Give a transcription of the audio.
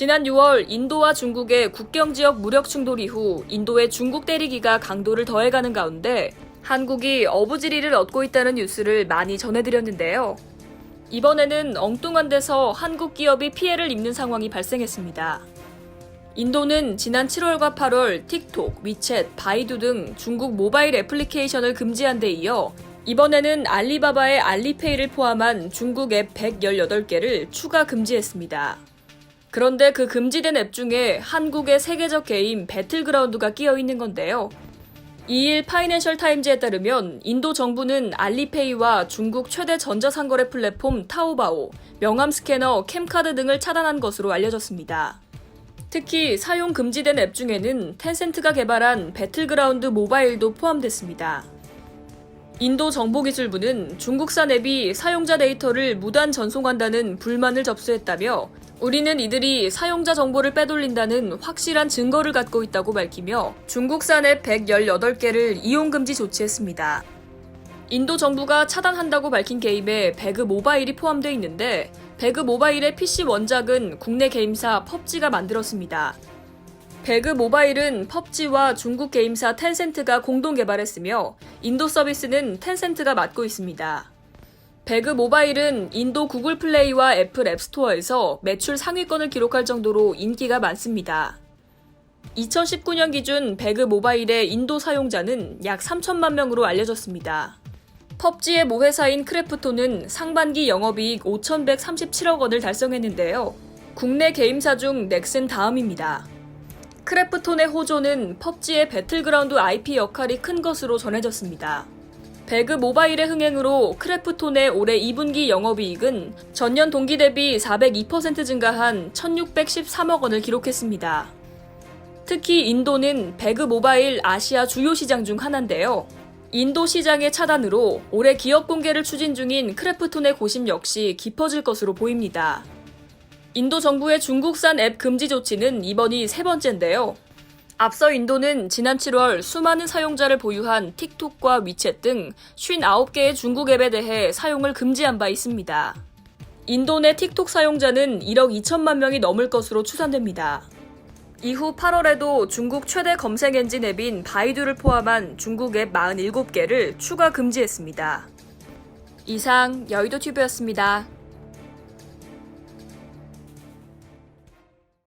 지난 6월 인도와 중국의 국경 지역 무력 충돌 이후 인도의 중국 때리기가 강도를 더해가는 가운데 한국이 어부지리를 얻고 있다는 뉴스를 많이 전해드렸는데요. 이번에는 엉뚱한 데서 한국 기업이 피해를 입는 상황이 발생했습니다. 인도는 지난 7월과 8월 틱톡, 위챗, 바이두 등 중국 모바일 애플리케이션을 금지한 데 이어 이번에는 알리바바의 알리페이를 포함한 중국 앱 118개를 추가 금지했습니다. 그런데 그 금지된 앱 중에 한국의 세계적 게임 배틀그라운드가 끼어 있는 건데요. 2일 파이낸셜 타임즈에 따르면 인도 정부는 알리페이와 중국 최대 전자상거래 플랫폼 타오바오, 명함 스캐너, 캠카드 등을 차단한 것으로 알려졌습니다. 특히 사용 금지된 앱 중에는 텐센트가 개발한 배틀그라운드 모바일도 포함됐습니다. 인도 정보기술부는 중국산 앱이 사용자 데이터를 무단 전송한다는 불만을 접수했다며 우리는 이들이 사용자 정보를 빼돌린다는 확실한 증거를 갖고 있다고 밝히며 중국산 앱 118개를 이용금지 조치했습니다. 인도 정부가 차단한다고 밝힌 게임에 배그 모바일이 포함되어 있는데 배그 모바일의 PC 원작은 국내 게임사 펍지가 만들었습니다. 배그 모바일은 펍지와 중국 게임사 텐센트가 공동 개발했으며 인도 서비스는 텐센트가 맡고 있습니다. 배그 모바일은 인도 구글 플레이와 애플 앱스토어에서 매출 상위권을 기록할 정도로 인기가 많습니다. 2019년 기준 배그 모바일의 인도 사용자는 약 3천만 명으로 알려졌습니다. 펍지의 모회사인 크래프톤은 상반기 영업이익 5,137억 원을 달성했는데요. 국내 게임사 중 넥슨 다음입니다. 크래프톤의 호조는 펍지의 배틀그라운드 IP 역할이 큰 것으로 전해졌습니다. 배그 모바일의 흥행으로 크래프톤의 올해 2분기 영업이익은 전년 동기 대비 402% 증가한 1,613억 원을 기록했습니다. 특히 인도는 배그 모바일 아시아 주요 시장 중 하나인데요. 인도 시장의 차단으로 올해 기업 공개를 추진 중인 크래프톤의 고심 역시 깊어질 것으로 보입니다. 인도 정부의 중국산 앱 금지 조치는 이번이 세 번째인데요. 앞서 인도는 지난 7월 수많은 사용자를 보유한 틱톡과 위챗 등 59개의 중국 앱에 대해 사용을 금지한 바 있습니다. 인도 내 틱톡 사용자는 1억 2천만 명이 넘을 것으로 추산됩니다. 이후 8월에도 중국 최대 검색 엔진 앱인 바이두를 포함한 중국 앱 47개를 추가 금지했습니다. 이상 여의도튜브였습니다.